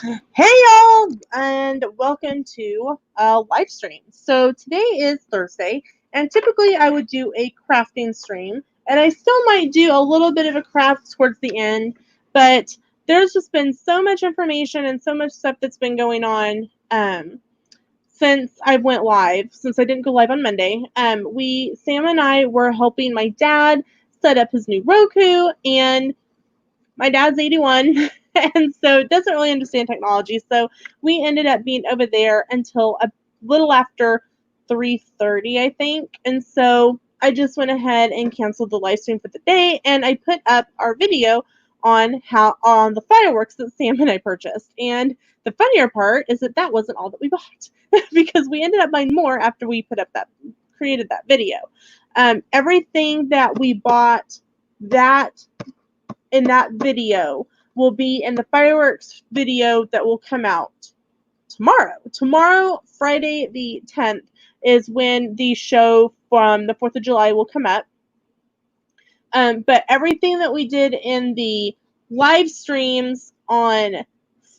Hey y'all, and welcome to a live stream. So today is Thursday, and typically I would do a crafting stream, and I still might do a little bit of a craft towards the end, but there's just been so much information and so much stuff that's been going on since I went live, since I didn't go live on Monday. Sam and I were helping my dad set up his new Roku, and my dad's 81 and so doesn't really understand technology. So we ended up being over there until a little after 3:30, I think. And so I just went ahead and canceled the live stream for the day, and I put up our video on the fireworks that Sam and I purchased. And the funnier part is that wasn't all that we bought because we ended up buying more after we created that video. Everything that we bought that in that video will be in the fireworks video that will come out tomorrow. Tomorrow, Friday the 10th, is when the show from the 4th of July will come up. But everything that we did in the live streams on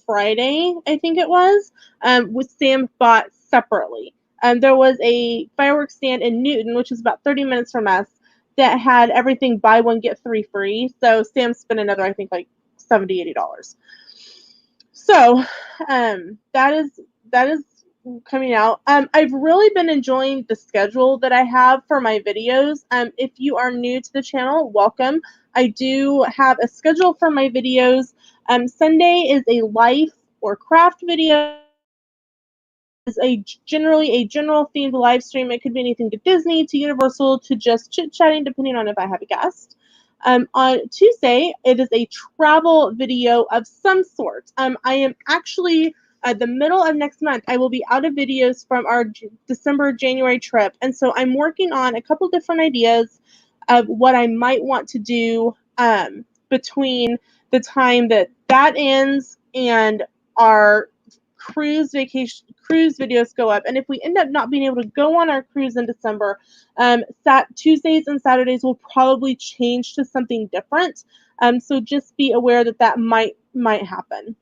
Friday, I think it was, with Sam bought separately. There was a fireworks stand in Newton, which is about 30 minutes from us, that had everything buy one get three free. So Sam spent another, I think, like $70-$80. So that is coming out. I've really been enjoying the schedule that I have for my videos. If you are new to the channel, welcome. I do have a schedule for my videos. Sunday is a life or craft video. Is generally a general themed live stream. It could be anything to Disney, to Universal, to just chit-chatting, depending on if I have a guest. On Tuesday, it is a travel video of some sort. I am actually, the middle of next month, I will be out of videos from our December-January trip. And so I'm working on a couple different ideas of what I might want to do between the time that ends and our cruise videos go up. And if we end up not being able to go on our cruise in December, Tuesdays and Saturdays will probably change to something different. So just be aware that might happen.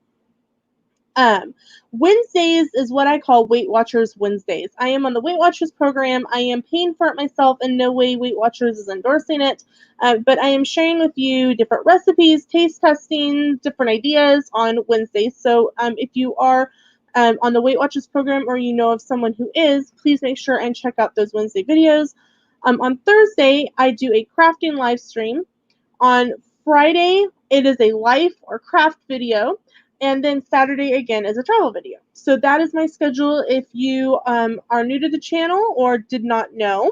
Wednesdays is what I call Weight Watchers Wednesdays. I am on the Weight Watchers program. I am paying for it myself. In no way Weight Watchers is endorsing it, but I am sharing with you different recipes, taste testing, different ideas on Wednesdays. So if you are on the Weight Watchers program or you know of someone who is, please make sure and check out those Wednesday videos. On Thursday, I do a crafting live stream. On Friday, it is a life or craft video. And then Saturday, again, is a travel video. So that is my schedule if you are new to the channel or did not know.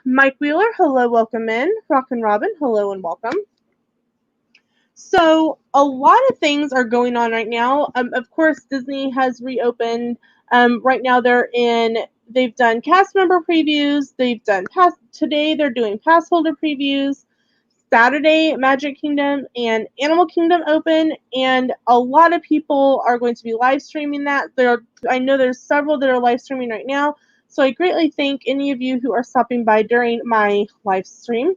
Mike Wheeler, hello, welcome in. Rockin' Robin, hello and welcome. So a lot of things are going on right now. Of course, Disney has reopened. Right now they've done cast member previews. Today they're doing pass holder previews. Saturday, Magic Kingdom and Animal Kingdom open, and a lot of people are going to be live streaming that. I know there's several that are live streaming right now, so I greatly thank any of you who are stopping by during my live stream.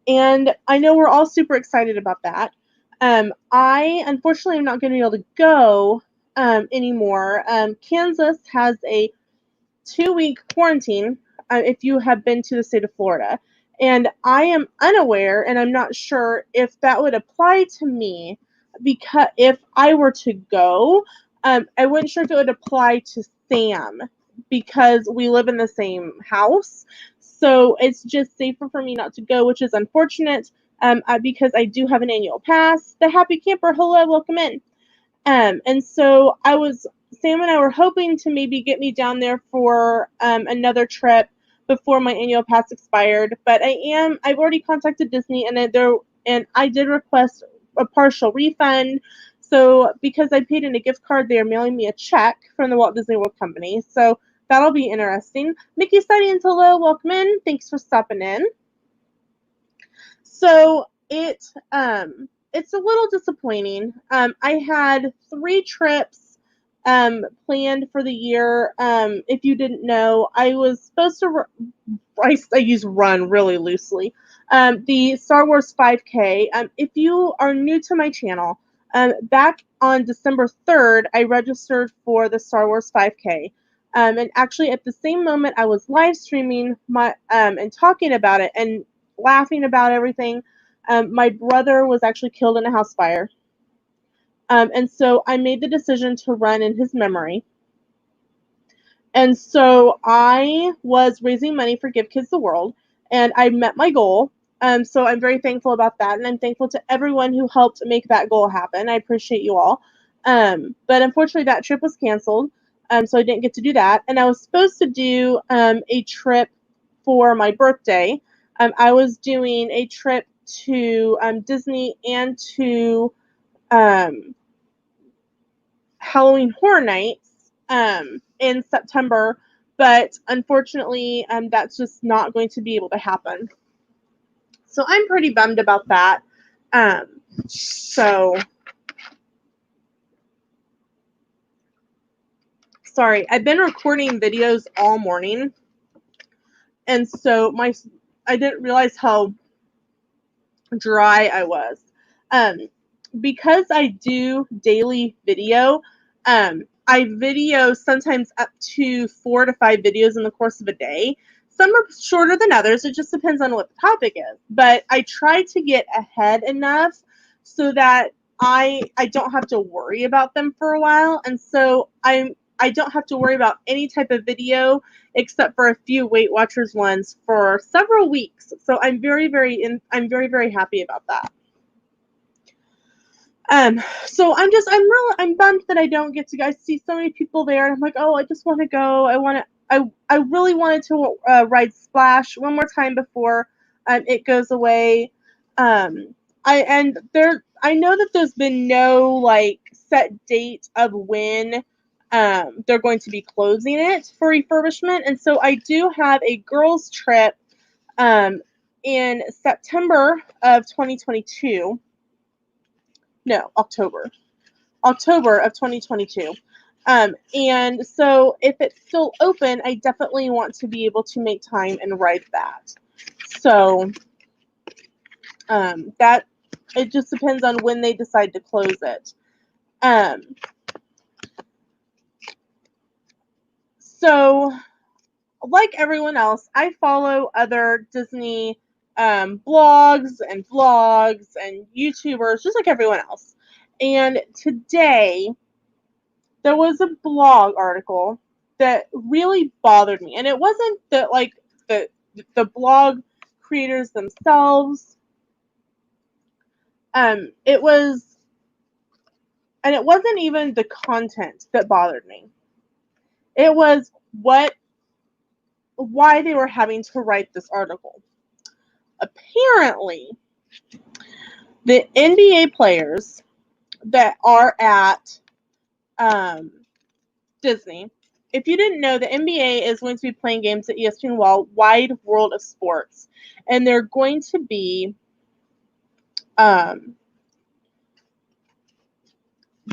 And I know we're all super excited about that. I unfortunately am not going to be able to go anymore. Kansas has a 2-week quarantine if you have been to the state of Florida. And I am unaware, and I'm not sure if that would apply to me, because if I were to go, I wasn't sure if it would apply to Sam because we live in the same house. So it's just safer for me not to go, which is unfortunate because I do have an annual pass. The Happy Camper, hello, welcome in. And so Sam and I were hoping to maybe get me down there for another trip before my annual pass expired, but I've already contacted Disney and I did request a partial refund. So because I paid in a gift card, they are mailing me a check from the Walt Disney World Company. So that'll be interesting. Mickey Study hello, welcome in. Thanks for stopping in. So it's a little disappointing. I had 3 trips planned for the year. If you didn't know, I was supposed to. I use run really loosely. The Star Wars 5K. If you are new to my channel, Back on December 3rd, I registered for the Star Wars 5K. And actually, at the same moment, I was live streaming and talking about it and laughing about everything. My brother was actually killed in a house fire. And so I made the decision to run in his memory. And so I was raising money for Give Kids the World, and I met my goal. So I'm very thankful about that, and I'm thankful to everyone who helped make that goal happen. I appreciate you all. But unfortunately, that trip was canceled, so I didn't get to do that. And I was supposed to do a trip for my birthday. I was doing a trip to Disney and to um, Halloween Horror Nights in September, but unfortunately, that's just not going to be able to happen. So I'm pretty bummed about that. So sorry, I've been recording videos all morning, and so I didn't realize how dry I was. Because I do daily video, I video sometimes up to 4 to 5 videos in the course of a day. Some are shorter than others. It just depends on what the topic is. But I try to get ahead enough so that I don't have to worry about them for a while. And so I don't have to worry about any type of video except for a few Weight Watchers ones for several weeks. So I'm very happy about that. So I'm bummed that I don't get to. I see so many people there, and I'm like, oh, I just want to go. I really wanted to ride Splash one more time before it goes away. I know that there's been no like set date of when they're going to be closing it for refurbishment, and so I do have a girls trip in September of 2022. No, October of 2022. And so if it's still open, I definitely want to be able to make time and ride that. So that it just depends on when they decide to close it. So like everyone else, I follow other Disney blogs and vlogs and YouTubers, just like everyone else. And today, there was a blog article that really bothered me, and it wasn't the blog creators themselves. It was, and it wasn't even the content that bothered me. It was why they were having to write this article. Apparently, the NBA players that are at Disney. If you didn't know, the NBA is going to be playing games at ESPN Wide World of Sports, and they're going to be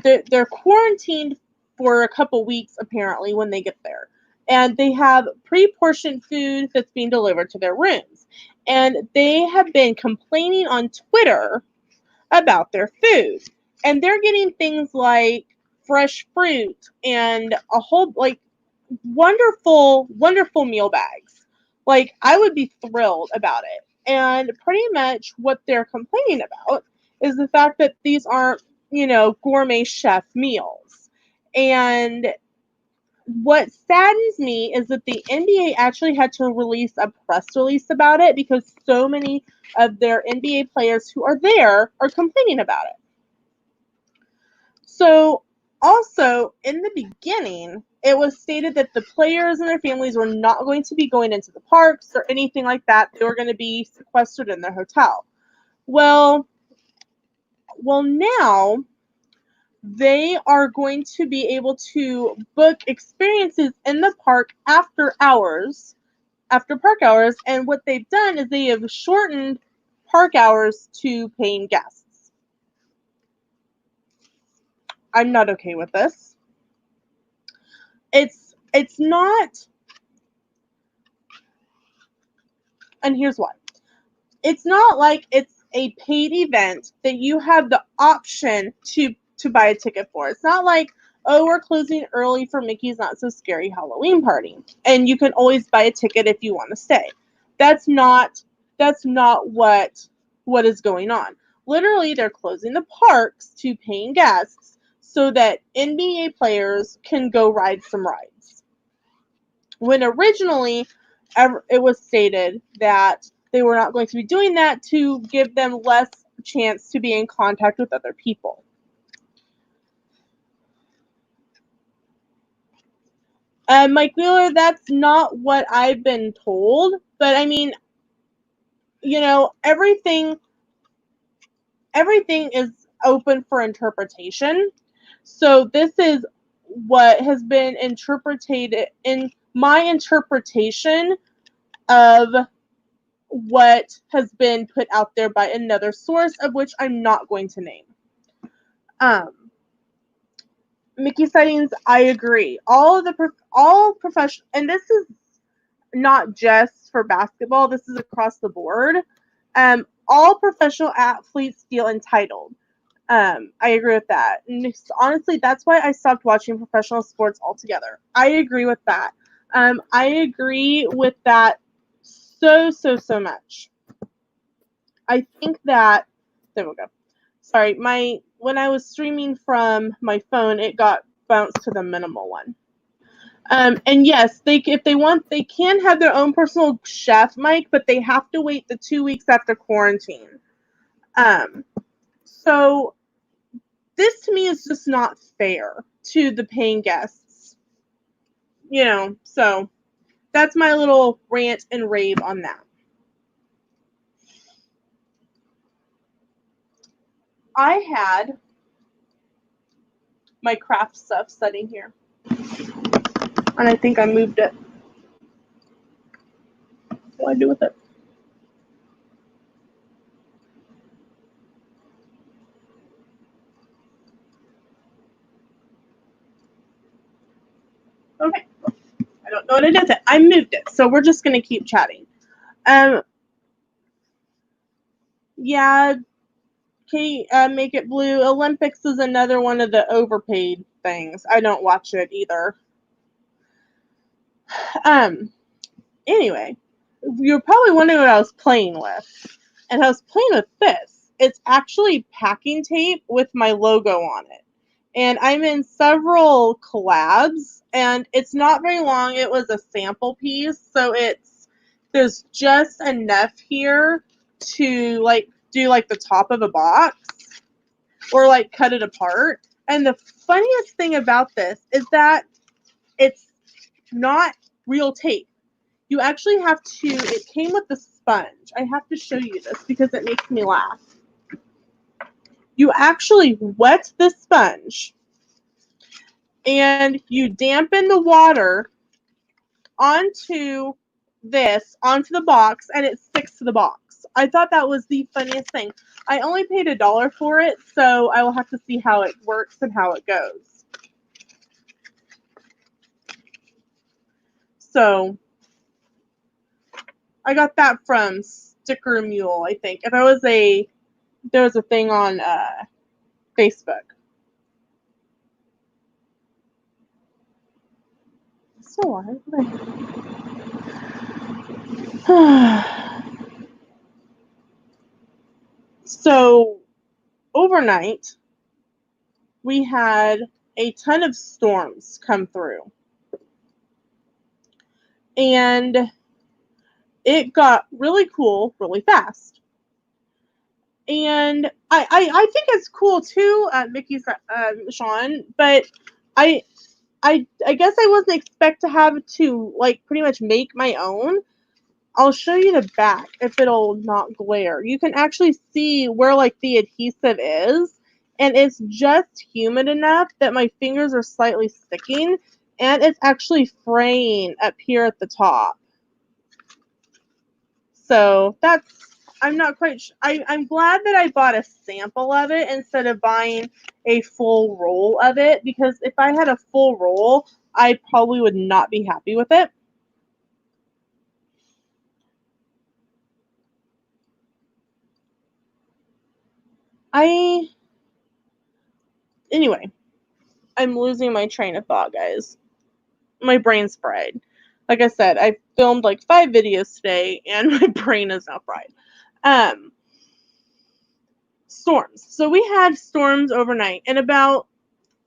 they're quarantined for a couple weeks apparently when they get there, and they have pre-portioned food that's being delivered to their rooms, and they have been complaining on Twitter about their food, and they're getting things like fresh fruit and a whole like wonderful meal bags. Like I would be thrilled about it. And pretty much what they're complaining about is the fact that these aren't, gourmet chef meals. And what saddens me is that the NBA actually had to release a press release about it because so many of their NBA players who are there are complaining about it. So, also, in the beginning, it was stated that the players and their families were not going to be going into the parks or anything like that. They were going to be sequestered in their hotel. Well, now they are going to be able to book experiences in the park after park hours, and what they've done is they have shortened park hours to paying guests. I'm not okay with this. It's not, and here's why. It's not like it's a paid event that you have the option to buy a ticket for. It's not like, oh, we're closing early for Mickey's Not So Scary Halloween Party, and you can always buy a ticket if you want to stay. That's not what is going on. Literally, they're closing the parks to paying guests so that NBA players can go ride some rides. When originally it was stated that they were not going to be doing that to give them less chance to be in contact with other people. Mike Wheeler, that's not what I've been told, but I mean, everything is open for interpretation. So this is what has been interpreted in my interpretation of what has been put out there by another source, of which I'm not going to name. Mickey sightings, I agree. All professional, and this is not just for basketball. This is across the board. All professional athletes feel entitled. I agree with that. And honestly, that's why I stopped watching professional sports altogether. I agree with that. I agree with that so much. I think that there we go. Sorry, when I was streaming from my phone, it got bounced to the minimal one. And yes, if they want, they can have their own personal chef, Mike, but they have to wait the 2 weeks after quarantine. So this to me is just not fair to the paying guests. So that's my little rant and rave on that. I had my craft stuff sitting here, and I think I moved it. What do I do with it? Okay. I don't know what I did with it. I moved it, so we're just going to keep chatting. Yeah, Kate, Make It Blue. Olympics is another one of the overpaid things. I don't watch it either. Anyway, you're probably wondering what I was playing with. And I was playing with this. It's actually packing tape with my logo on it. And I'm in several collabs, and it's not very long. It was a sample piece, so there's just enough here to do the top of a box or cut it apart. And the funniest thing about this is that it's not real tape. You actually have to, it came with the sponge. I have to show you this because it makes me laugh. You actually wet the sponge and you dampen the water onto the box, and it sticks to the box. I thought that was the funniest thing. I only paid $1 for it, so I will have to see how it works and how it goes. So I got that from Sticker Mule, I think. There was a thing on Facebook. So So overnight, we had a ton of storms come through. And it got really cool really fast. And I think it's cool too, Mickey's Sean, but I guess I wasn't expect to have to pretty much make my own. I'll show you the back if it'll not glare. You can actually see where the adhesive is, and it's just humid enough that my fingers are slightly sticking, and it's actually fraying up here at the top. So I'm not quite sure. I'm glad that I bought a sample of it instead of buying a full roll of it, because if I had a full roll, I probably would not be happy with it. Anyway, I'm losing my train of thought, guys. My brain's fried. Like I said, I filmed like 5 videos today, and my brain is now fried. Storms. So we had storms overnight, and about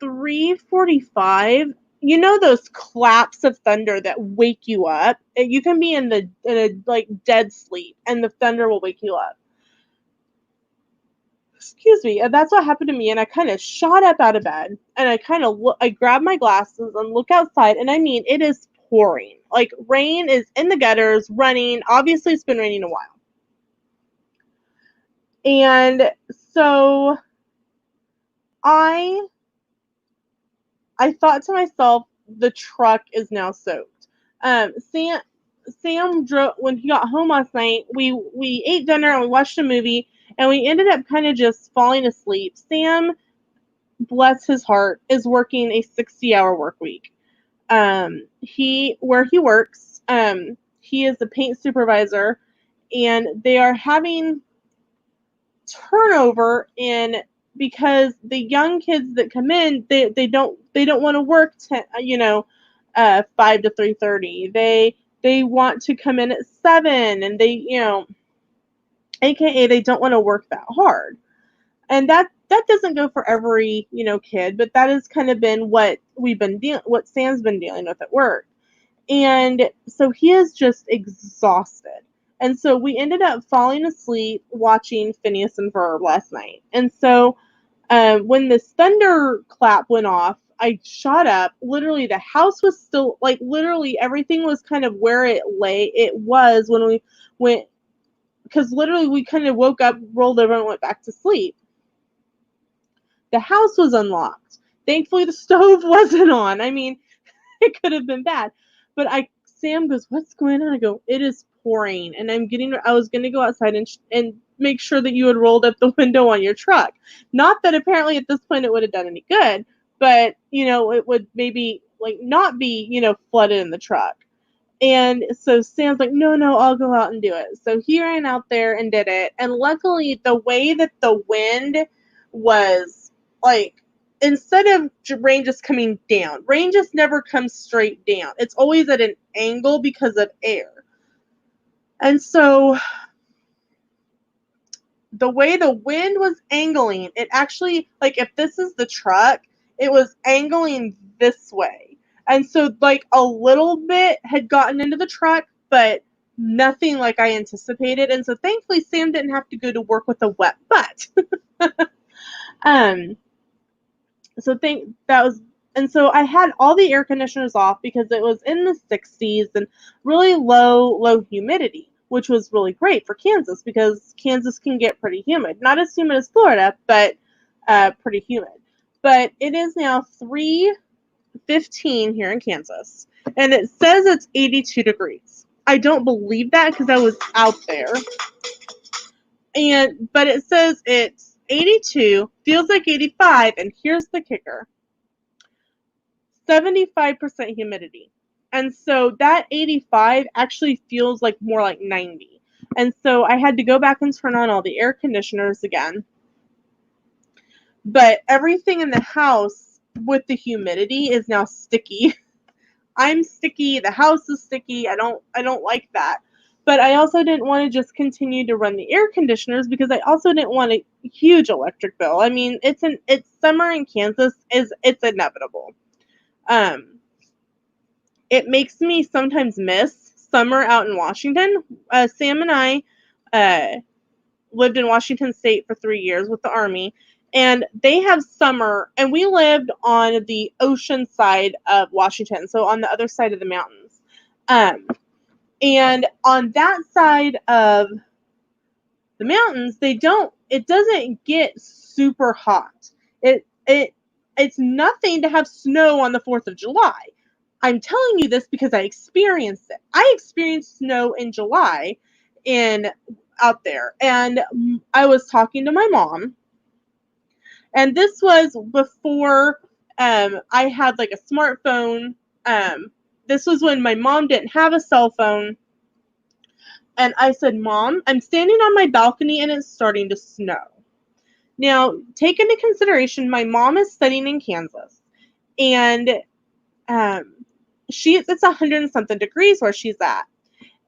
3:45. You know those claps of thunder that wake you up? You can be in a like dead sleep, and the thunder will wake you up. Excuse me. And that's what happened to me, and I kind of shot up out of bed, and I grabbed my glasses and look outside, and I mean, it is pouring. Like, rain is in the gutters, running. Obviously, it's been raining a while. And so I thought to myself, the truck is now soaked. Sam drove when he got home last night. We ate dinner and we watched a movie, and we ended up kind of just falling asleep. Sam, bless his heart, is working a 60-hour work week. Where he works, he is a paint supervisor, and they are having turnover in because the young kids that come in, they don't want to work 5 to 3:30. They want to come in at 7, and aka they don't want to work that hard. And that doesn't go for every kid, but that has kind of been what Sam's been dealing with at work. And so he is just exhausted. And so we ended up falling asleep watching Phineas and Ferb last night. And so when this thunderclap went off, I shot up. Literally, the house was still, like, literally everything was kind of where it was when we went, because literally we kind of woke up, rolled over, and went back to sleep. The house was unlocked. Thankfully, the stove wasn't on. I mean, it could have been bad. But Sam goes, "What's going on?" I go, "It is pouring." And I was going to go outside and make sure that you had rolled up the window on your truck. Not that apparently at this point it would have done any good, but, it would maybe, like, not be, flooded in the truck. And so Sam's like, no, I'll go out and do it. So he ran out there and did it. And luckily, the way that the wind was, like, instead of rain just coming down, rain just never comes straight down. It's always at an angle because of air. And so the way the wind was angling, it actually, like, if this is the truck, it was angling this way. And so, like, a little bit had gotten into the truck, but nothing like I anticipated. And so thankfully Sam didn't have to go to work with a wet butt. And so I had all the air conditioners off because it was in the 60s and really low humidity, which was really great for Kansas because Kansas can get pretty humid. Not as humid as Florida, but pretty humid. But it is now 3:15 here in Kansas, and it says it's 82 degrees. I don't believe that because I was out there. But it says it's 82, feels like 85, and here's the kicker. 75% humidity. And so that 85 actually feels like more like 90. And so I had to go back and turn on all the air conditioners again. But everything in the house with the humidity is now sticky. I'm sticky, the house is sticky. I don't like that. But I also didn't want to just continue to run the air conditioners because I also didn't want a huge electric bill. I mean, it's summer in Kansas, it's inevitable. It makes me sometimes miss summer out in Washington. Sam and I lived in Washington State for 3 years with the Army, and they have summer, and we lived on the ocean side of Washington, so on the other side of the mountains. And on that side of the mountains, it doesn't get super hot. It's nothing to have snow on the 4th of July. I'm telling you this because I experienced it. I experienced snow in July out there. And I was talking to my mom. And this was before I had like a smartphone. This was when my mom didn't have a cell phone. And I said, "Mom, I'm standing on my balcony and it's starting to snow." Now, take into consideration, my mom is studying in Kansas, and um, it's 100 and something degrees where she's at.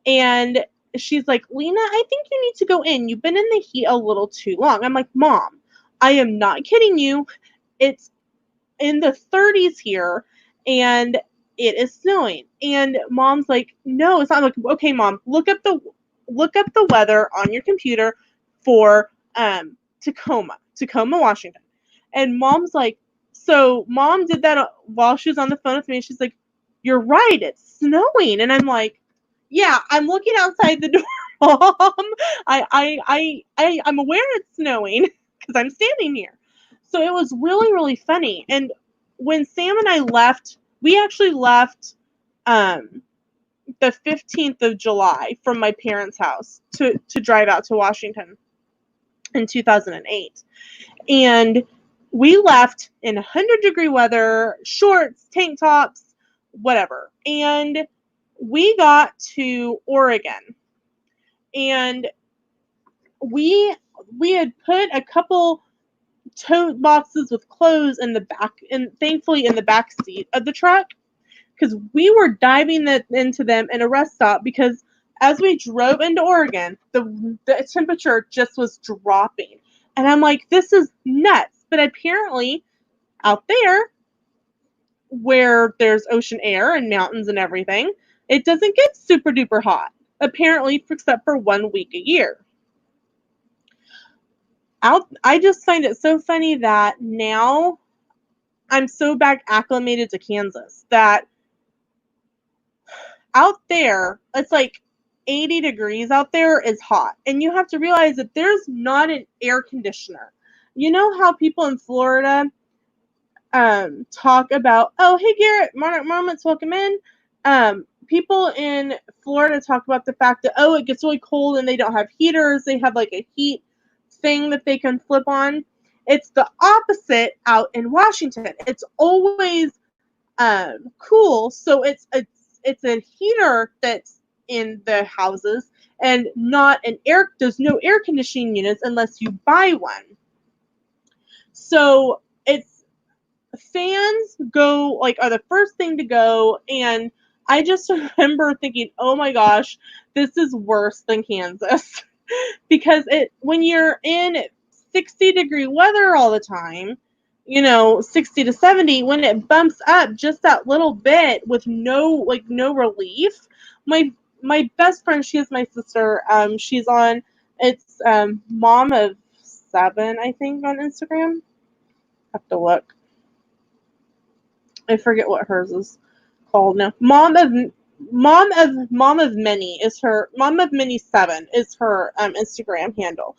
And she's like, Lena, I think you need to go in. You've been in the heat a little too long. I'm like, Mom, I am not kidding you. It's in the 30s here, and it is snowing. And Mom's like, no, it's not. I'm like, okay, Mom, look up the weather on your computer for Tacoma, Washington. And Mom's like, so Mom did that while she was on the phone with me. She's like, you're right, it's snowing. And I'm like, yeah, I'm looking outside the door, Mom. I'm aware it's snowing because I'm standing here. So it was really, really funny. And when Sam and I left, we actually left the 15th of July from my parents' house to drive out to Washington in 2008. And we left in 100-degree weather, shorts, tank tops, whatever. And we got to Oregon. And we had put a couple tote boxes with clothes in the back, and thankfully in the back seat of the truck, because we were diving into them in a rest stop, because as we drove into Oregon, the temperature just was dropping. And I'm like, this is nuts. But apparently out there, where there's ocean air and mountains and everything, it doesn't get super duper hot, apparently, except for 1 week a year. I just find it so funny that now I'm so back acclimated to Kansas that out there, it's like 80 degrees out there is hot. And you have to realize that there's not an air conditioner. You know how people in Florida talk about, oh, hey, Garrett, Moments, welcome in. People in Florida talk about the fact that, oh, it gets really cold and they don't have heaters. They have like a heat thing that they can flip on. It's the opposite out in Washington. It's always cool. So it's a heater that's in the houses, and not an air. There's no air conditioning units unless you buy one. So it's fans are the first thing to go, and I just remember thinking, oh my gosh, this is worse than Kansas. Because when you're in 60-degree weather all the time, 60 to 70, when it bumps up just that little bit with no relief. My best friend, she is my sister. She's on, it's Mom of 7, I think, on Instagram. Have to look. I forget what hers is called now. Mom of Many is her. Mom of Many 7 is her Instagram handle.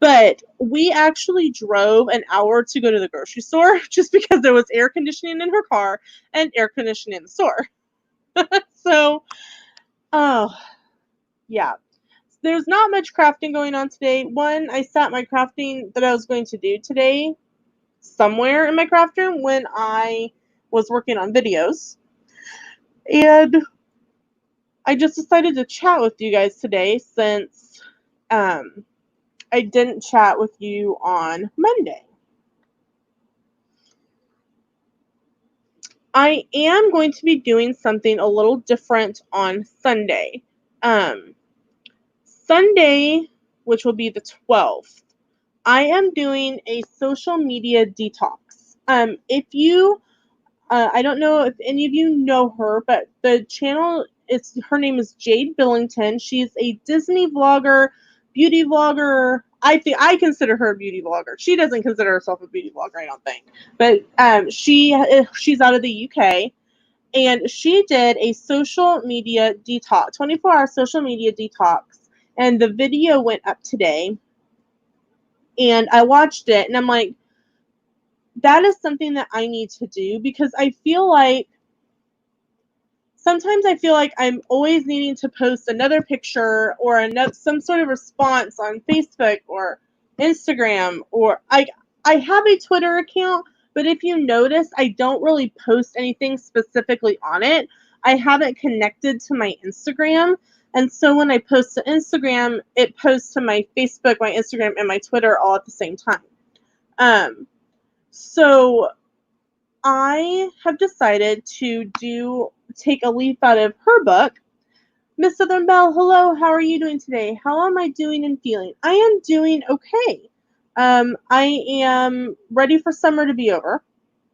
But we actually drove an hour to go to the grocery store just because there was air conditioning in her car and air conditioning in the store. So, oh, yeah. There's not much crafting going on today. One, I sat my crafting that I was going to do today somewhere in my craft room when I was working on videos. And I just decided to chat with you guys today since I didn't chat with you on Monday. I am going to be doing something a little different on Sunday. Sunday, which will be the 12th, I am doing a social media detox. If you, I don't know if any of you know her, but the channel, her name is Jade Billington. She's a Disney vlogger, beauty vlogger. I consider her a beauty vlogger. She doesn't consider herself a beauty vlogger, I don't think. But she's out of the UK, and she did a social media detox, 24-hour social media detox, and the video went up today. And I watched it, and I'm like, that is something that I need to do, because I feel like sometimes I feel like I'm always needing to post another picture or some sort of response on Facebook or Instagram, or I have a Twitter account, but if you notice, I don't really post anything specifically on it. I have it connected to my Instagram, and so when I post to Instagram, it posts to my Facebook, my Instagram, and my Twitter all at the same time. So I have decided to take a leaf out of her book. Miss Southern Belle, hello, how are you doing today? How am I doing and feeling? I am doing okay. I am ready for summer to be over.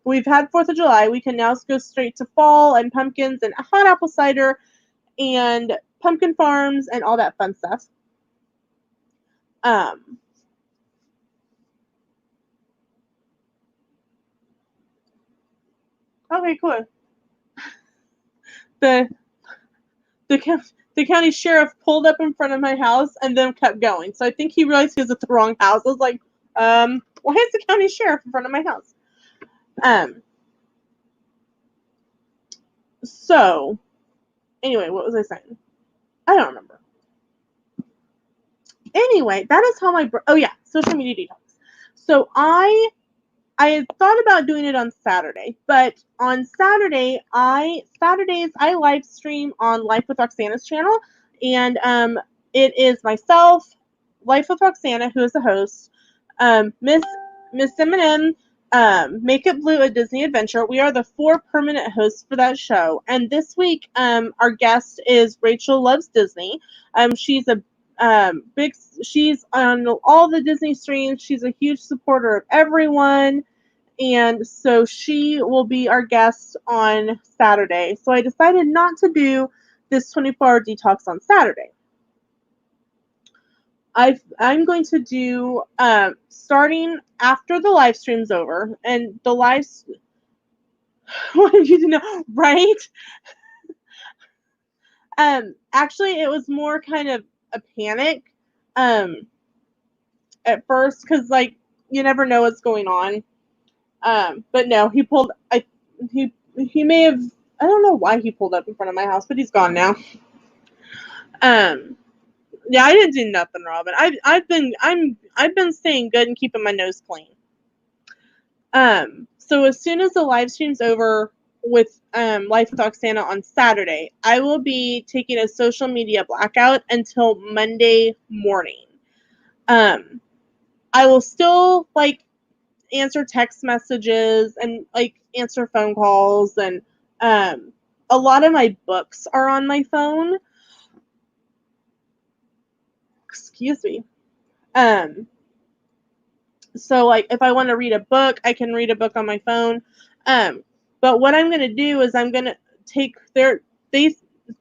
We've had 4th of July. We can now go straight to fall and pumpkins and hot apple cider and pumpkin farms and all that fun stuff. Um, okay, cool. The the county sheriff pulled up in front of my house and then kept going. So I think he realized he was at the wrong house. I was like, why is the county sheriff in front of my house? So anyway, what was I saying? I don't remember. Anyway, that is how oh yeah, social media detox. So I had thought about doing it on Saturday, but on Saturdays I live stream on Life with Roxana's channel, and it is myself, Life with Roxana, who is the host, Miss M&M, Make It Blue, a Disney Adventure. We are the 4 permanent hosts for that show, and this week our guest is Rachel Loves Disney. She's a she's on all the Disney streams. She's a huge supporter of everyone. And so she will be our guest on Saturday. So I decided not to do this 24-hour detox on Saturday. I'm going to do starting after the live stream's over, and the live. What did you know, right? Actually, it was more kind of a panic at first, because like you never know what's going on. But no, he may have. I don't know why he pulled up in front of my house, but he's gone now. Yeah, I didn't do nothing, Robin. I've been staying good and keeping my nose clean. So as soon as the live stream's over with Life with Oksana on Saturday, I will be taking a social media blackout until Monday morning. I will still like answer text messages and like answer phone calls, and a lot of my books are on my phone. Excuse me. So like if I want to read a book, I can read a book on my phone. But what I'm gonna do is I'm gonna take their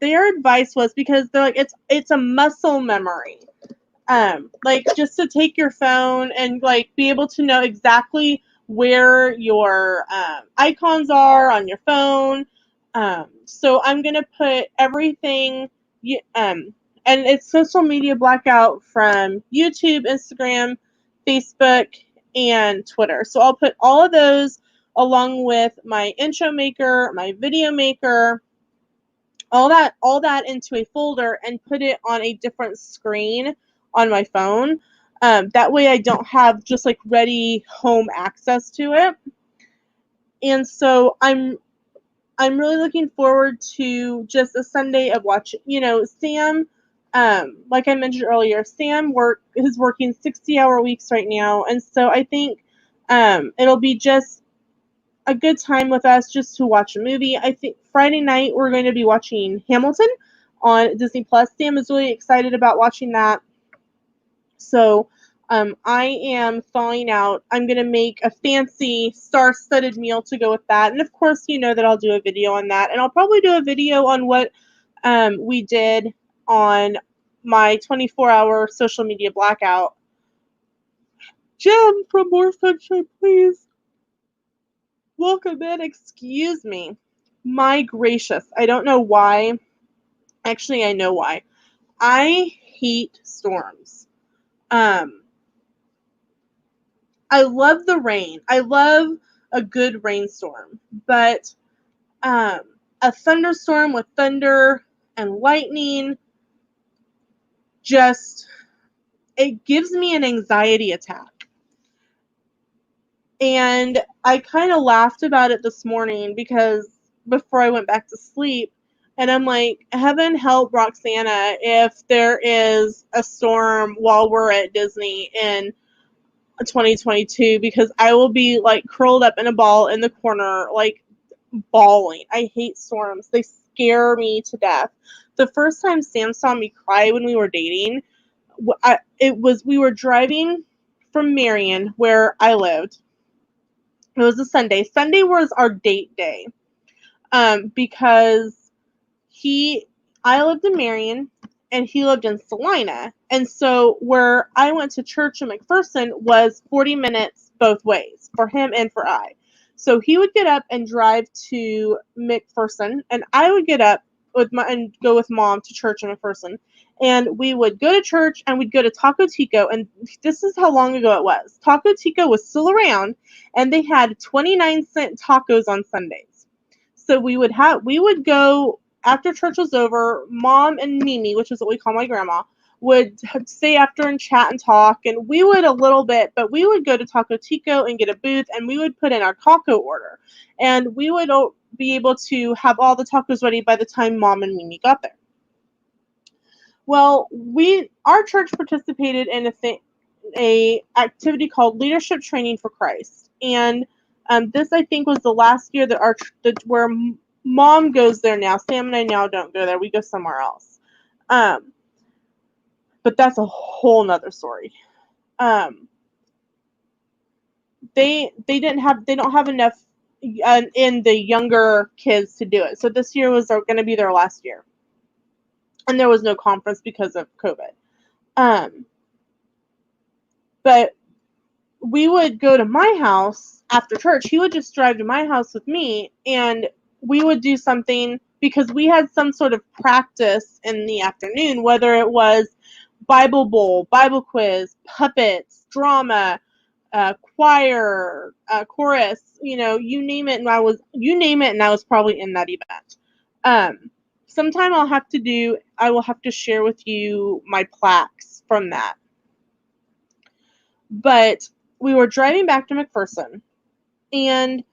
advice was, because they're like it's a muscle memory. Like just to take your phone and like be able to know exactly where your icons are on your phone. So I'm gonna put everything, and it's social media blackout from YouTube, Instagram, Facebook, and Twitter. So I'll put all of those along with my intro maker, my video maker, all that into a folder and put it on a different screen on my phone. That way I don't have just like ready home access to it. And so I'm really looking forward to just a Sunday of watching. Sam, like I mentioned earlier, Sam is working 60-hour weeks right now, and so I think it'll be just a good time with us just to watch a movie. I think Friday night we're going to be watching Hamilton on Disney Plus. Sam is really excited about watching that. So I am thawing out. I'm going to make a fancy star-studded meal to go with that. And of course, you know that I'll do a video on that. And I'll probably do a video on what we did on my 24-hour social media blackout. Jem from More Sunshine, please. Welcome in. Excuse me. My gracious. I don't know why. Actually, I know why. I hate storms. I love the rain. I love a good rainstorm. But a thunderstorm with thunder and lightning it gives me an anxiety attack. And I kind of laughed about it this morning because before I went back to sleep, and I'm like, heaven help Roxana if there is a storm while we're at Disney in 2022 because I will be like curled up in a ball in the corner, like bawling. I hate storms. They scare me to death. The first time Sam saw me cry when we were dating, we were driving from Marion, where I lived. It was a Sunday. Sunday was our date day, because he I lived in Marion and he lived in Salina. And so where I went to church in McPherson was 40 minutes both ways for him and for I. So he would get up and drive to McPherson, and I would get up and go with mom to church in McPherson. And we would go to church and we'd go to Taco Tico, and this is how long ago it was. Taco Tico was still around, and they had 29-cent tacos on Sundays. So we would go after church was over. Mom and Mimi, which is what we call my grandma, would stay after and chat and talk, and we would a little bit, but we would go to Taco Tico and get a booth, and we would put in our taco order, and we would be able to have all the tacos ready by the time Mom and Mimi got there. Well, our church participated in a activity called Leadership Training for Christ, and this I think was the last year that where Mom goes there now. Sam and I now don't go there. We go somewhere else. But that's a whole nother story. They don't have enough in the younger kids to do it. So this year was going to be their last year, and there was no conference because of COVID. But we would go to my house after church. He would just drive to my house with me, and we would do something because we had some sort of practice in the afternoon, whether it was Bible bowl, Bible quiz, puppets, drama, choir, chorus, you name it, and I was probably in that event. Sometime I will have to share with you my plaques from that. But we were driving back to McPherson, and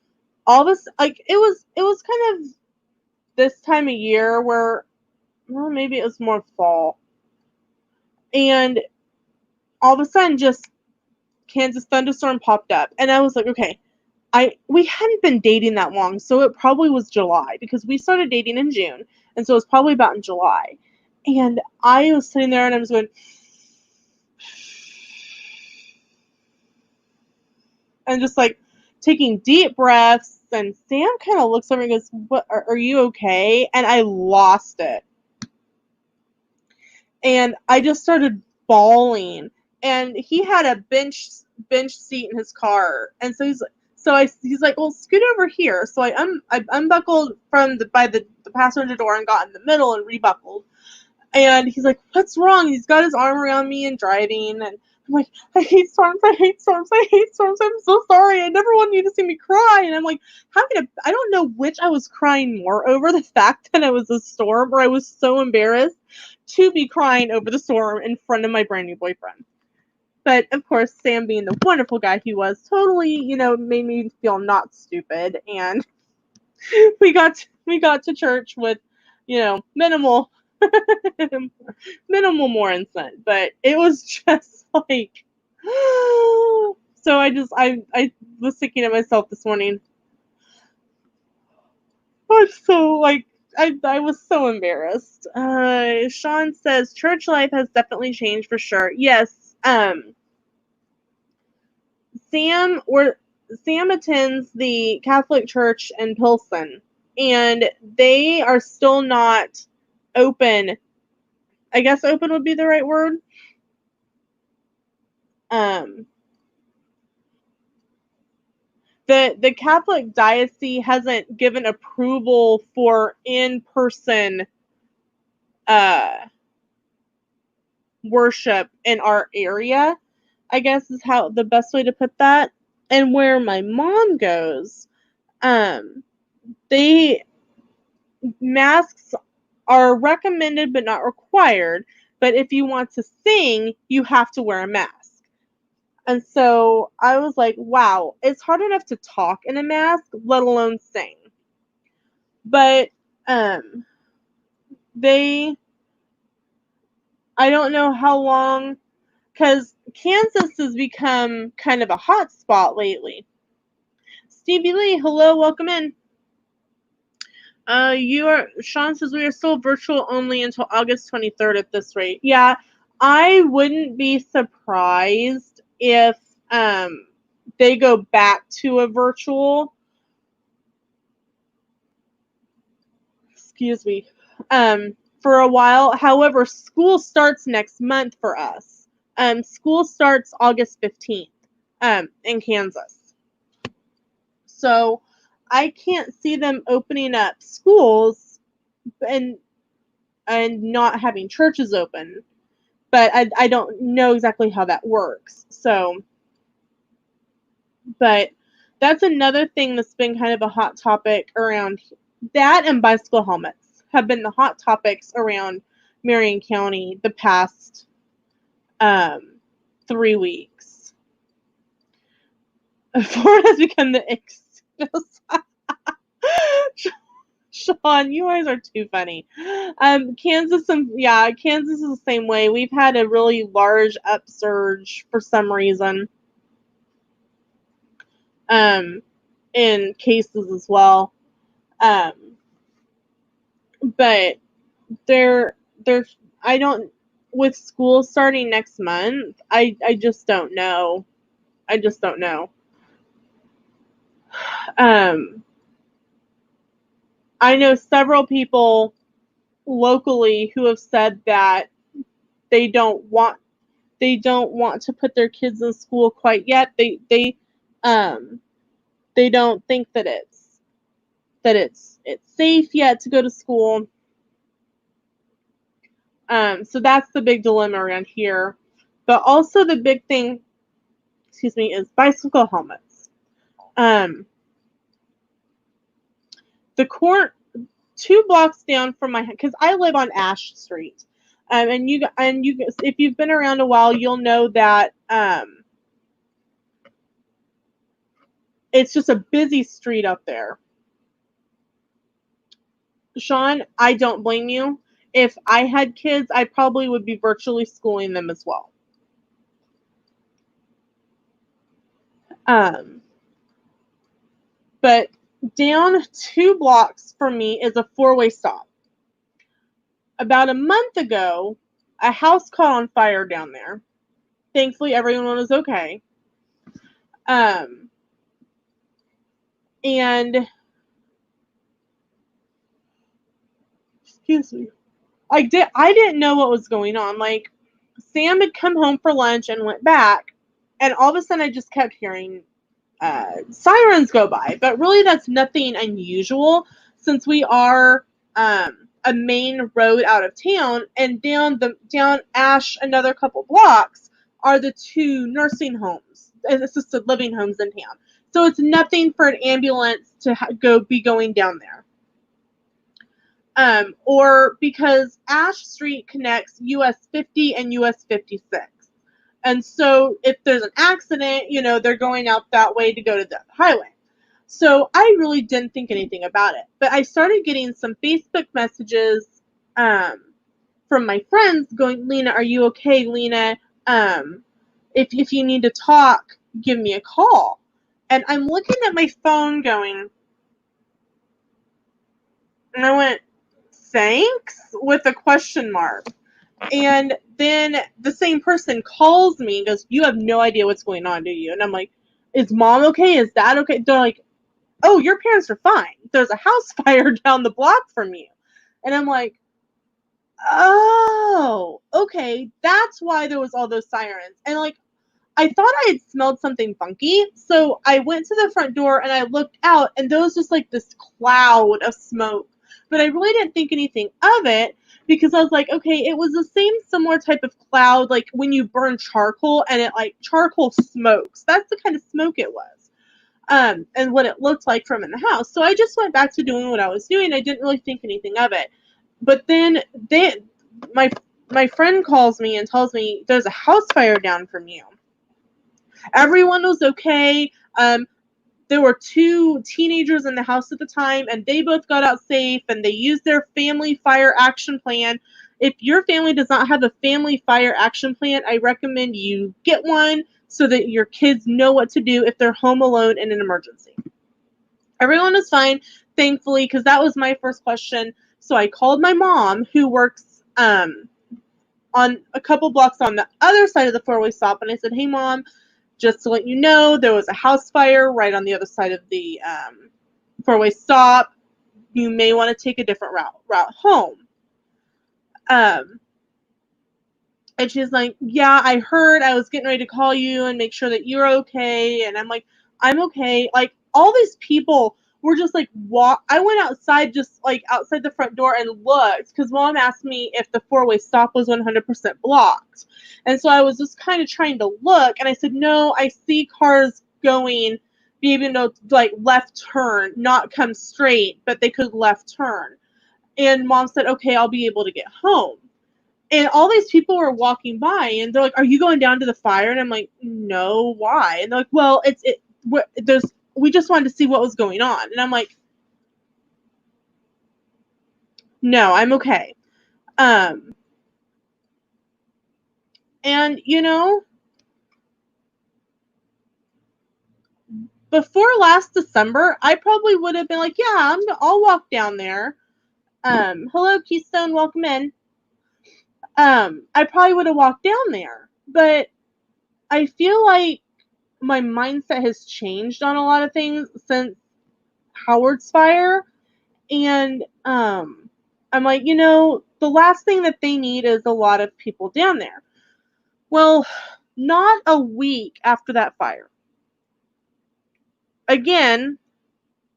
all of us, like, it was kind of this time of year where, well, maybe it was more fall, and all of a sudden just Kansas thunderstorm popped up, and I was like, okay, we hadn't been dating that long, so it probably was July, because we started dating in June, and so it was probably about in July. And I was sitting there and I was going, and just like taking deep breaths, and Sam kind of looks over and goes, "What? Are you okay?" And I lost it, and I just started bawling. And he had a bench seat in his car, and so he's like, well, scoot over here. So I unbuckled from the passenger door and got in the middle and rebuckled. And he's like, what's wrong? He's got his arm around me and driving, and I'm like, I hate storms, I hate storms, I hate storms. I'm so sorry. I never wanted you to see me cry. And I'm like, I don't know which I was crying more over, the fact that it was a storm, or I was so embarrassed to be crying over the storm in front of my brand new boyfriend. But of course, Sam, being the wonderful guy he was, totally, made me feel not stupid. And we got to church with, minimal more incense, but it was just like, so I was thinking to myself this morning, I'm so like, I was so embarrassed. Sean says church life has definitely changed for sure. Yes. Sam attends the Catholic Church in Pilsen, and they are still not open. I guess open would be the right word. The Catholic diocese hasn't given approval for in-person worship in our area, I guess is how the best way to put that. And where my mom goes, masks are recommended but not required. But if you want to sing, you have to wear a mask. And so I was like, wow, it's hard enough to talk in a mask, let alone sing. But I don't know how long because Kansas has become kind of a hot spot lately. Stevie Lee, hello, welcome in. Sean says we are still virtual only until August 23rd at this rate. Yeah, I wouldn't be surprised if they go back to a virtual. Excuse me. For a while. However, school starts next month for us. School starts August 15th in Kansas. So I can't see them opening up schools and not having churches open. But I don't know exactly how that works. So, but that's another thing that's been kind of a hot topic around that, and bicycle helmets have been the hot topics around Marion County the past 3 weeks. Ford has become the Sean, you guys are too funny. Kansas is the same way. We've had a really large upsurge for some reason. In cases as well. But they're I don't, with school starting next month, I just don't know. I just don't know. I know several people locally who have said that they don't want to put their kids in school quite yet. They don't think that it's safe yet to go to school. So that's the big dilemma around here. But also the big thing, is bicycle helmets. The court 2 blocks down from my, because I live on Ash Street, and you if you've been around a while, you'll know that it's just a busy street up there. Sean, I don't blame you. If I had kids, I probably would be virtually schooling them as well. But down 2 blocks from me is a 4-way stop. About a month ago, a house caught on fire down there. Thankfully, everyone was okay. And excuse me, I didn't know what was going on. Like, Sam had come home for lunch and went back, and all of a sudden I just kept hearing sirens go by. But really, that's nothing unusual, since we are a main road out of town, and down Ash another couple blocks are the 2 nursing homes and assisted living homes in town. So it's nothing for an ambulance to be going down there. Or because Ash Street connects US 50 and US 56. And so if there's an accident, they're going out that way to go to the highway. So I really didn't think anything about it. But I started getting some Facebook messages from my friends going, Lena, are you okay? Lena, if you need to talk, give me a call. And I'm looking at my phone going, and I went, thanks, with a question mark. And then the same person calls me and goes, you have no idea what's going on, do you? And I'm like, is mom okay? Is dad okay? They're like, oh, your parents are fine. There's a house fire down the block from you. And I'm like, oh, okay, that's why there was all those sirens. And like, I thought I had smelled something funky, so I went to the front door and I looked out, and there was just like this cloud of smoke. But I really didn't think anything of it, because I was like, okay, it was the same similar type of cloud, like when you burn charcoal and it like charcoal smokes. That's the kind of smoke it was. And what it looked like from in the house. So I just went back to doing what I was doing. I didn't really think anything of it. But then my friend calls me and tells me there's a house fire down from you. Everyone was okay. There were 2 teenagers in the house at the time, and they both got out safe, and they used their family fire action plan. If your family does not have a family fire action plan, I recommend you get one so that your kids know what to do if they're home alone in an emergency. Everyone was fine, thankfully, because that was my first question. So I called my mom, who works on a couple blocks on the other side of the four-way stop, and I said, hey, Mom, just to let you know, there was a house fire right on the other side of the four-way stop. You may want to take a different route home. And she's like, yeah, I heard. I was getting ready to call you and make sure that you're okay. And I'm like, I'm okay. Like, all these people were just like, I went outside, just like outside the front door and looked, because Mom asked me if the four-way stop was 100% blocked. And so I was just kind of trying to look, and I said, no, I see cars going, maybe no, like left turn, not come straight, but they could left turn. And Mom said, okay, I'll be able to get home. And all these people were walking by, and they're like, are you going down to the fire? And I'm like, no, why? And they're like, well, we just wanted to see what was going on. And I'm like, no, I'm okay. And, before last December, I probably would have been like, yeah, I'll walk down there. Hello, Keystone, welcome in. I probably would have walked down there. But I feel like my mindset has changed on a lot of things since Howard's fire. And I'm like, the last thing that they need is a lot of people down there. Well, not a week after that fire, again,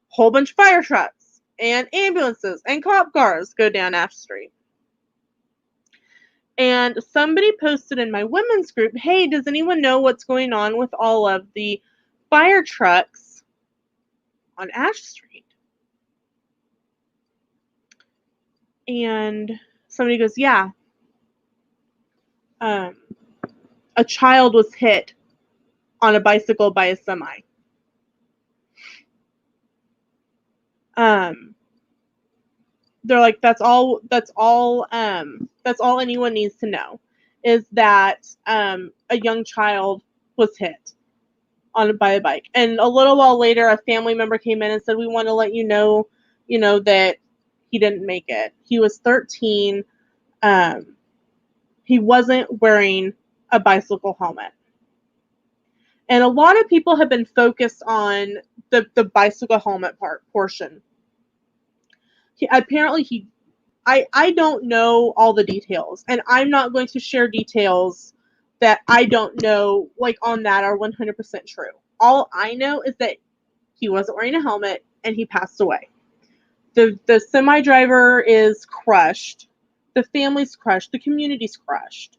whole bunch of fire trucks and ambulances and cop cars go down F Street. And somebody posted in my women's group, hey, does anyone know what's going on with all of the fire trucks on Ash Street? And somebody goes, yeah. A child was hit on a bicycle by a semi. They're like, that's all anyone needs to know, is that a young child was hit by a bike. And a little while later, a family member came in and said, we want to let you know that he didn't make it. He was 13. He wasn't wearing a bicycle helmet. And a lot of people have been focused on the bicycle helmet portion. I don't know all the details, and I'm not going to share details that I don't know, like, on that are 100% true. All I know is that he wasn't wearing a helmet and he passed away. The semi driver is crushed. The family's crushed. The community's crushed.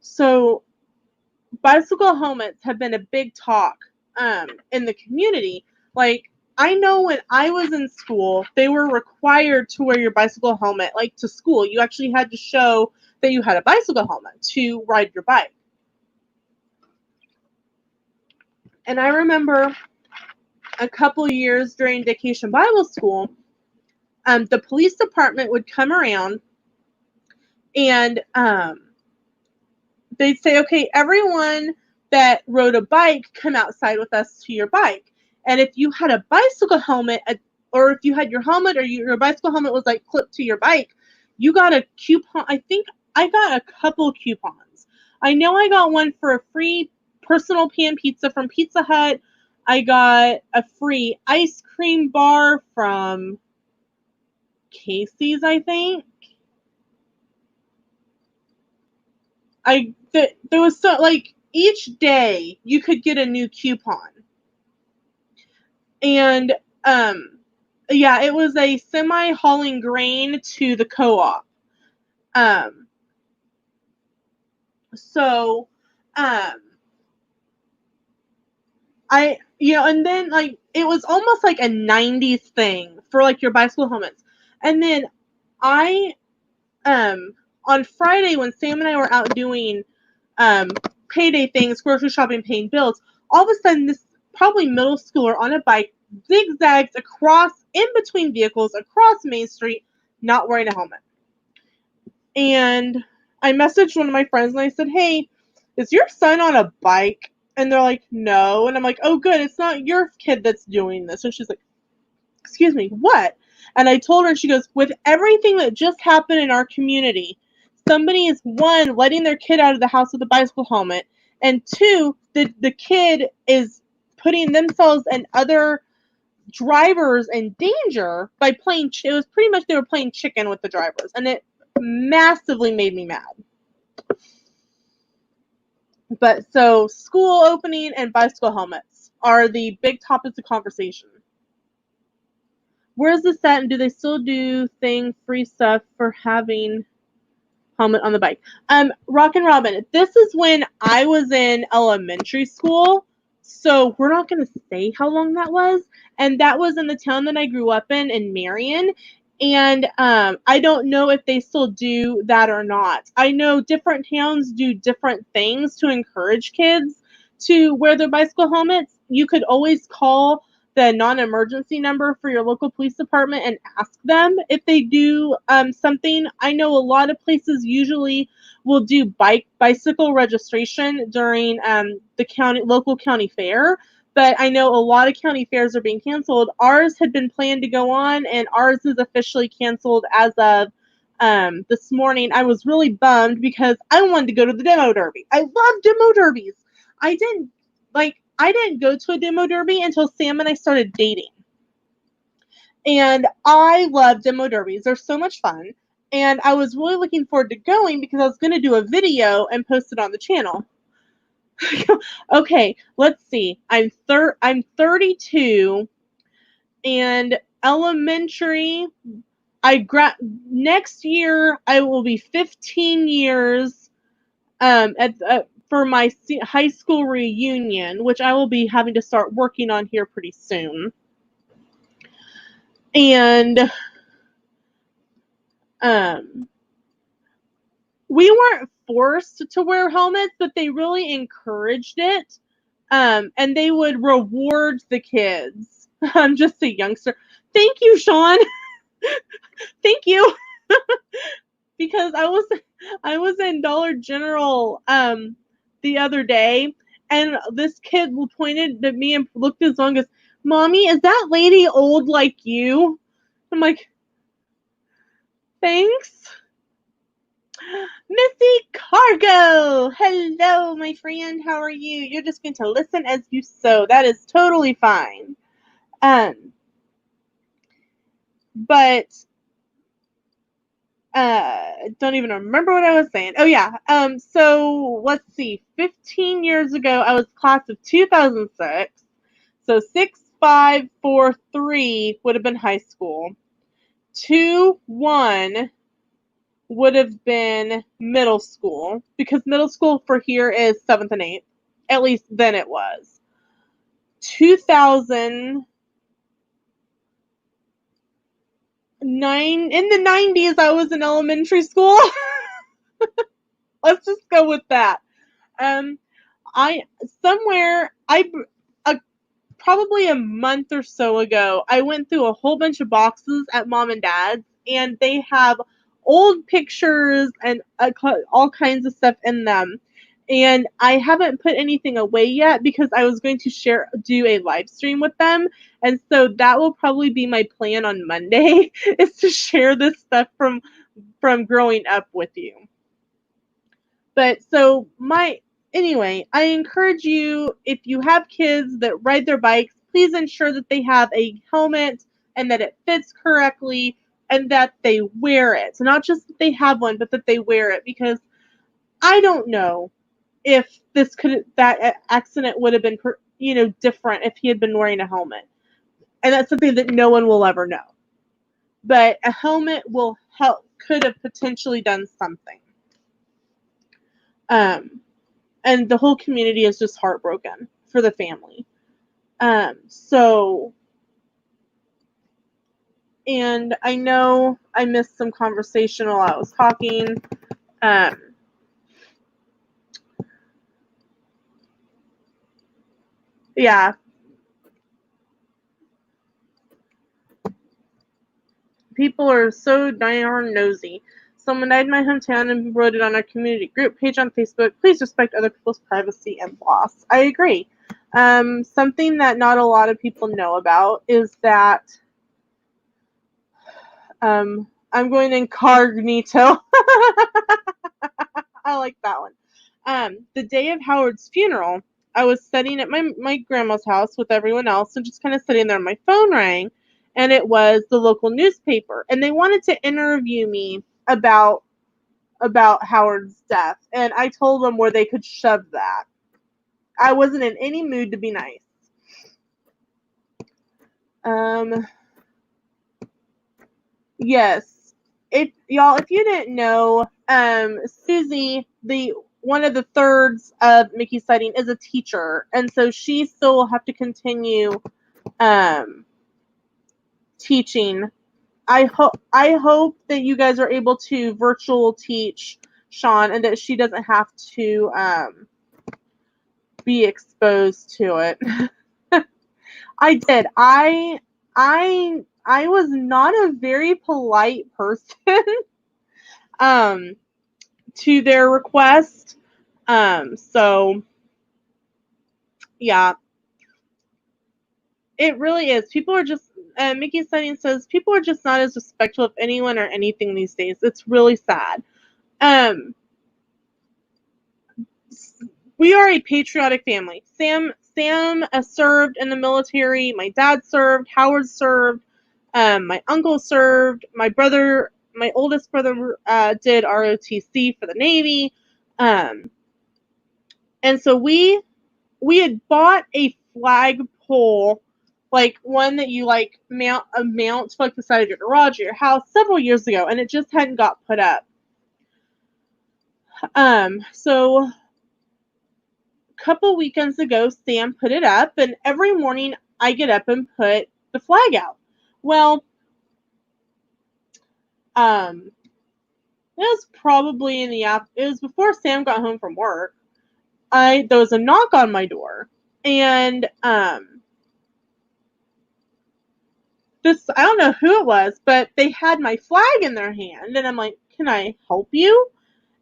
So bicycle helmets have been a big talk in the community. Like, I know when I was in school, they were required to wear your bicycle helmet, like, to school. You actually had to show that you had a bicycle helmet to ride your bike. And I remember a couple years during Vacation Bible School, the police department would come around and they'd say, okay, everyone that rode a bike, come outside with us to your bike. And if you had a bicycle helmet, or if you had your helmet or your bicycle helmet was like clipped to your bike, you got a coupon. I think I got a couple coupons. I know I got one for a free personal pan pizza from Pizza Hut. I got a free ice cream bar from Casey's, I think. There was so, like, each day you could get a new coupon. And yeah, it was a semi hauling grain to the co-op. So and then, like, it was almost like a 90s thing for, like, your bicycle helmets. And then on Friday, when Sam and I were out doing payday things, grocery shopping, paying bills, all of a sudden this probably middle schooler on a bike zigzags across in between vehicles across Main Street, not wearing a helmet. And I messaged one of my friends and I said, hey, is your son on a bike? And they're like, no. And I'm like, oh, good. It's not your kid that's doing this. And she's like, excuse me, what? And I told her, and she goes, with everything that just happened in our community, somebody is, one, letting their kid out of the house with a bicycle helmet, and two, the kid is putting themselves and other drivers in danger by playing, it was pretty much they were playing chicken with the drivers, and it massively made me mad. But so school opening and bicycle helmets are the big topics of conversation. Where's this at, and do they still do free stuff for having helmet on the bike? Rockin' Robin, this is when I was in elementary school, so we're not going to say how long that was, and that was in the town that I grew up in Marion, and I don't know if they still do that or not. I know different towns do different things to encourage kids to wear their bicycle helmets. You could always call the non-emergency number for your local police department and ask them if they do something. I know a lot of places usually will do bicycle registration during the local county fair, but I know a lot of county fairs are being canceled. Ours had been planned to go on, and ours is officially canceled as of this morning. I was really bummed because I wanted to go to the demo derby. I love demo derbies. I didn't go to a demo derby until Sam and I started dating. And I love demo derbies. They're so much fun. And I was really looking forward to going because I was going to do a video and post it on the channel. Okay, let's see. I'm 32, and elementary, next year I will be 15 years for my high school reunion, which I will be having to start working on here pretty soon. And we weren't forced to wear helmets, but they really encouraged it. And they would reward the kids. I'm just a youngster. Thank you, Sean. Thank you. Because I was in Dollar General the other day, and this kid pointed at me and looked at his phone and goes, Mommy, is that lady old like you? I'm like, thanks. Missy Cargo! Hello, my friend. How are you? You're just going to listen as you sow. That is totally fine. But don't even remember what I was saying. Oh, yeah. So let's see. 15 years ago, I was class of 2006. So 6, 5, 4, 3 would have been high school. 2, 1 would have been middle school, because middle school for here is 7th and 8th. At least then it was. 2009, in the 90s, I was in elementary school. Let's just go with that. Probably a month or so ago, I went through a whole bunch of boxes at Mom and Dad's, and they have old pictures and all kinds of stuff in them. And I haven't put anything away yet because I was going to do a live stream with them. And so that will probably be my plan on Monday, is to share this stuff from growing up with you. But so anyway, I encourage you, if you have kids that ride their bikes, please ensure that they have a helmet and that it fits correctly and that they wear it. So not just that they have one, but that they wear it, because I don't know if that accident would have been, different if he had been wearing a helmet. And that's something that no one will ever know. But a helmet could have potentially done something. And the whole community is just heartbroken for the family. And I know I missed some conversation while I was talking. Yeah. People are so darn nosy. Someone died in my hometown and wrote it on our community group page on Facebook. Please respect other people's privacy and loss. I agree. Something that not a lot of people know about is that I'm going incognito. I like that one. The day of Howard's funeral, I was sitting at my grandma's house with everyone else and just kind of sitting there. My phone rang, and it was the local newspaper, and they wanted to interview me about Howard's death, and I told them where they could shove that. I wasn't in any mood to be nice. Yes. Y'all, if you didn't know, Susie, the one of the thirds of Mickey's sighting, is a teacher, and so she still will have to continue teaching. I hope that you guys are able to virtual teach Sean, and that she doesn't have to be exposed to it. I did. I was not a very polite person to their request. So yeah, it really is. People are just Mickey Sunny says people are just not as respectful of anyone or anything these days. It's really sad. We are a patriotic family. Sam served in the military. My dad served. Howard served. My uncle served. My oldest brother, did ROTC for the Navy. And so we had bought a flagpole, like one that you like mount to like the side of your garage or your house several years ago, and it just hadn't got put up. So a couple weekends ago, Sam put it up, and every morning I get up and put the flag out. Well, it was probably it was before Sam got home from work. There was a knock on my door, and I don't know who it was, but they had my flag in their hand, and I'm like, "Can I help you?"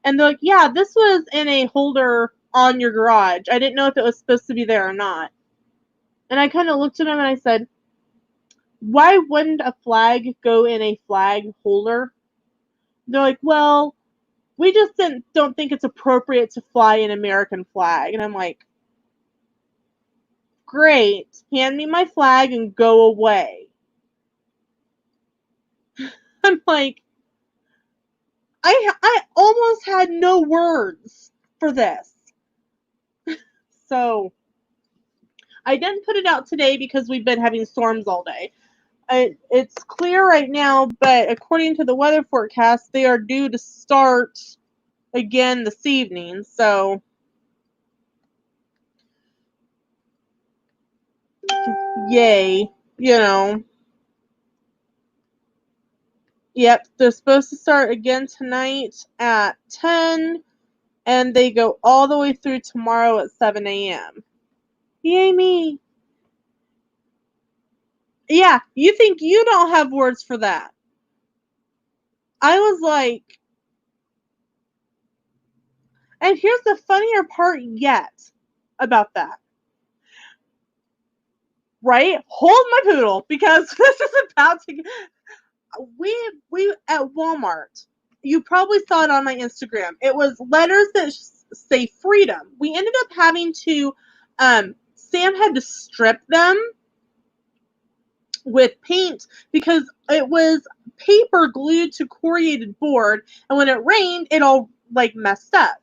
And they're like, "Yeah, this was in a holder on your garage. I didn't know if it was supposed to be there or not." And I kind of looked at them and I said, "Why wouldn't a flag go in a flag holder?" They're like, "Well, we just don't think it's appropriate to fly an American flag." And I'm like, "Great, hand me my flag and go away." I'm like, I almost had no words for this. So I didn't put it out today because we've been having storms all day. It's clear right now, but according to the weather forecast, they are due to start again this evening. So yay, you know. Yep, they're supposed to start again tonight at 10, and they go all the way through tomorrow at 7 a.m. Yay me. Yeah, you think you don't have words for that. I was like, and here's the funnier part yet about that. Right? Hold my poodle, because this is about to we at Walmart. You probably saw it on my Instagram. It was letters that say freedom. We ended up having to Sam had to strip them with paint because it was paper glued to corrugated board, and when it rained, it all like messed up.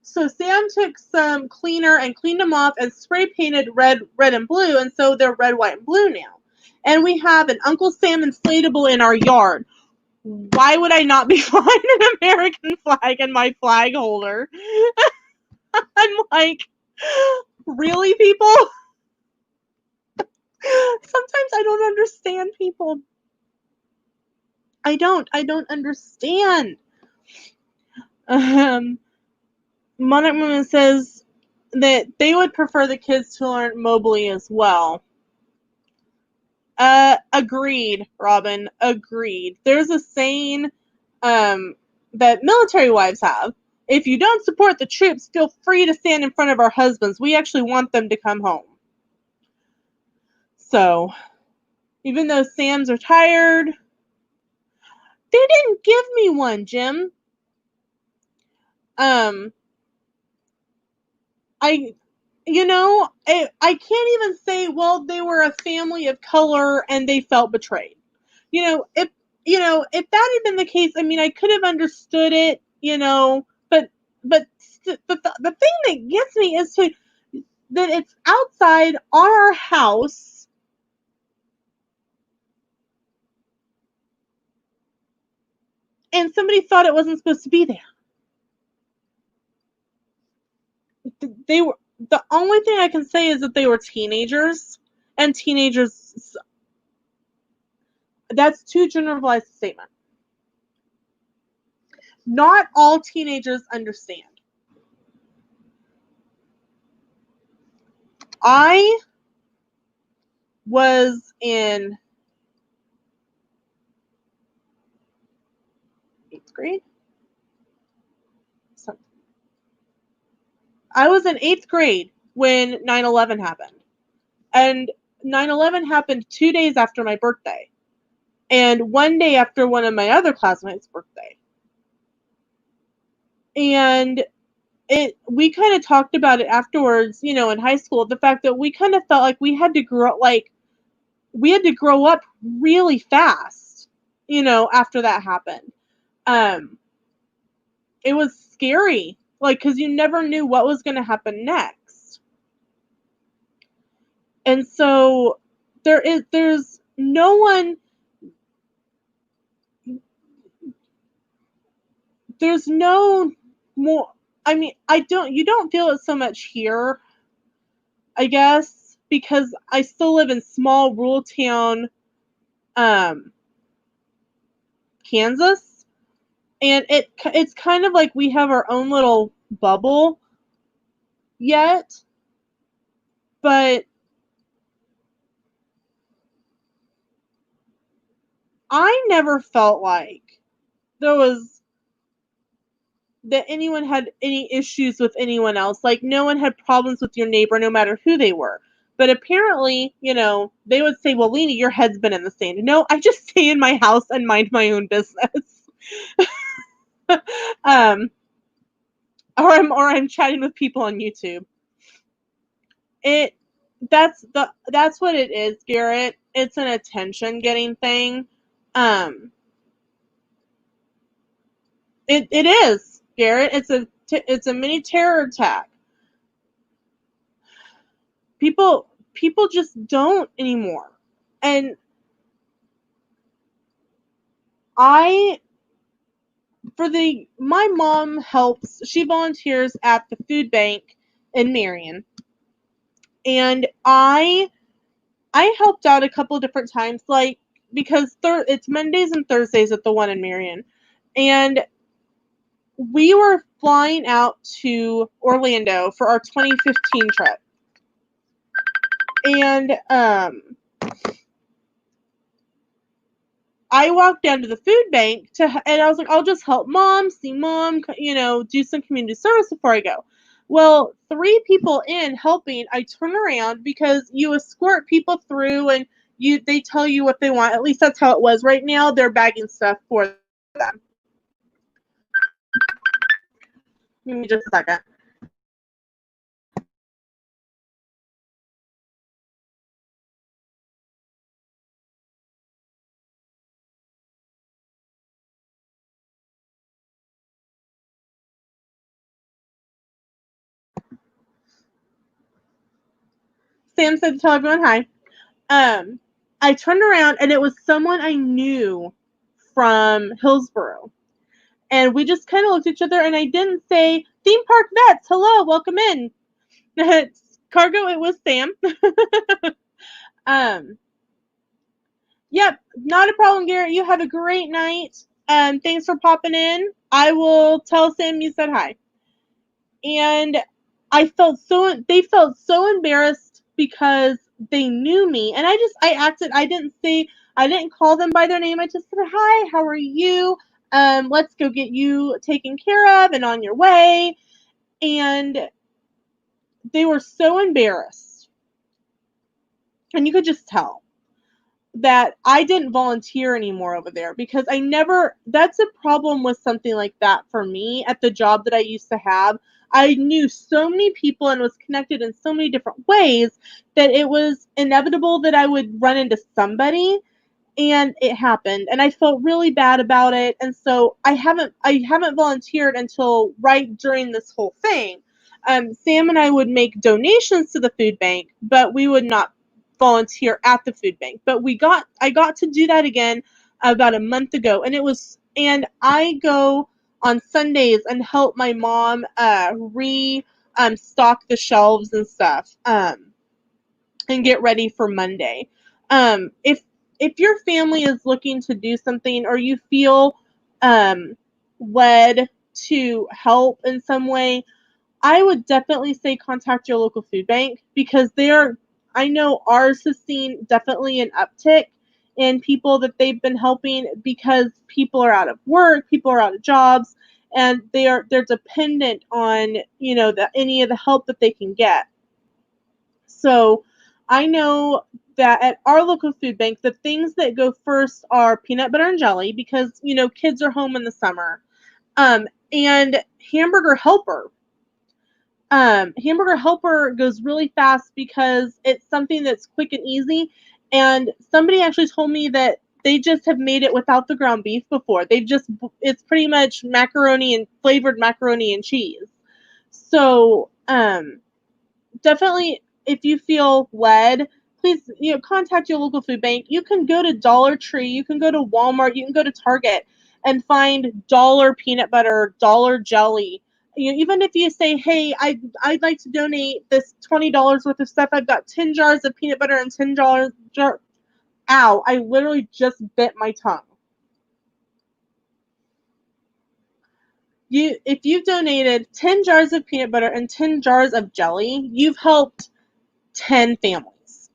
So Sam took some cleaner and cleaned them off and spray painted red, and blue, and so they're red, white, and blue now. And we have an Uncle Sam inflatable in our yard. Why would I not be flying an American flag in my flag holder? I'm like, really, people? Sometimes I don't understand people. I don't understand. Monarch Woman says that they would prefer the kids to learn mobily as well. Agreed, Robin. Agreed. There's a saying that military wives have. If you don't support the troops, feel free to stand in front of our husbands. We actually want them to come home. So, even though Sam's retired, they didn't give me one, Jim. Um, I, I can't even say, well, they were a family of color and they felt betrayed. If if that had been the case, I mean, I could have understood it, but the thing that gets me is that it's outside on our house, and somebody thought it wasn't supposed to be there. They were the only thing I can say is that they were teenagers, and teenagers. That's too generalized a statement. Not all teenagers understand. I was in 8th grade. So, I was in 8th grade when 9/11 happened. And 9/11 happened 2 days after my birthday. And 1 day after one of my other classmates' birthday. And we kind of talked about it afterwards, in high school, the fact that we kind of felt like we had to grow up really fast, after that happened. It was scary, because you never knew what was going to happen next. And so there's no one, there's no more, I mean, you don't feel it so much here, I guess, because I still live in small rural town, Kansas, and it's kind of like we have our own little bubble yet, but I never felt like there was that anyone had any issues with anyone else. Like, no one had problems with your neighbor, no matter who they were. But apparently, they would say, well, Lena, your head's been in the sand. No, I just stay in my house and mind my own business. um, or I'm chatting with people on YouTube. It that's what it is, Garrett. It's an attention getting thing. Um, it is, Garrett. It's a mini terror attack. People just don't anymore. And I my mom helps, she volunteers at the food bank in Marion. And I helped out a couple of different times, because it's Mondays and Thursdays at the one in Marion. And we were flying out to Orlando for our 2015 trip. And I walked down to the food bank and I was like, I'll just help mom, see mom, do some community service before I go. Well, 3 people in helping, I turn around because you escort people through and they tell you what they want. At least that's how it was. Right now, they're bagging stuff for them. Give me just a second. Sam said to tell everyone hi. I turned around and it was someone I knew from Hillsboro. And we just kind of looked at each other and I didn't say, theme park vets, hello, welcome in. Cargo, it was Sam. Yep, not a problem, Garrett. You have a great night. Thanks for popping in. I will tell Sam you said hi. And they felt so embarrassed because they knew me, and I didn't call them by their name. I just said, "Hi, how are you? Let's go get you taken care of and on your way." And they were so embarrassed, and you could just tell that I didn't volunteer anymore over there because that's a problem with something like that for me at the job that I used to have. I knew so many people and was connected in so many different ways that it was inevitable that I would run into somebody, and it happened, and I felt really bad about it. And so I haven't volunteered until right during this whole thing. Sam and I would make donations to the food bank, but we would not volunteer at the food bank. But I got to do that again about a month ago, and I go on Sundays and help my mom stock the shelves and stuff. And get ready for Monday. If your family is looking to do something, or you feel um, led to help in some way, I would definitely say contact your local food bank, because I know ours has seen definitely an uptick in people that they've been helping, because people are out of work, people are out of jobs, and they're dependent on any of the help that they can get. So I know that at our local food bank, the things that go first are peanut butter and jelly, because kids are home in the summer, and hamburger helper. Hamburger helper goes really fast because it's something that's quick and easy. And somebody actually told me that they just have made it without the ground beef before. It's pretty much macaroni and flavored macaroni and cheese. So definitely, if you feel led, please contact your local food bank. You can go to Dollar Tree, you can go to Walmart, you can go to Target and find dollar peanut butter, dollar jelly. Even if you say, "Hey, I'd like to donate this $20 worth of stuff. I've got 10 jars of peanut butter and 10 jars." Ow! I literally just bit my tongue. If you've donated 10 jars of peanut butter and 10 jars of jelly, you've helped 10 families.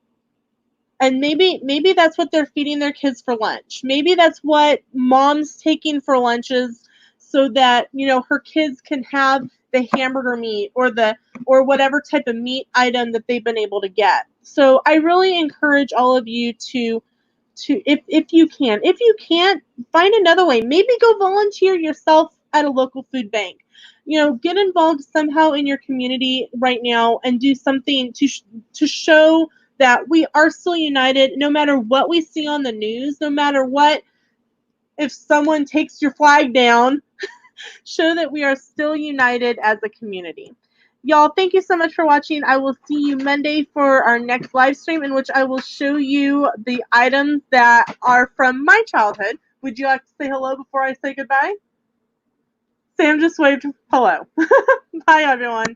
And maybe that's what they're feeding their kids for lunch. Maybe that's what mom's taking for lunches, so that her kids can have the hamburger meat, or whatever type of meat item that they've been able to get. So I really encourage all of you to if you can. If you can't, find another way. Maybe go volunteer yourself at a local food bank. Get involved somehow in your community right now and do something to show that we are still united, no matter what we see on the news, no matter what, if someone takes your flag down, show that we are still united as a community. Y'all, thank you so much for watching. I will see you Monday for our next live stream, in which I will show you the items that are from my childhood. Would you like to say hello before I say goodbye? Sam just waved hello. Bye, everyone.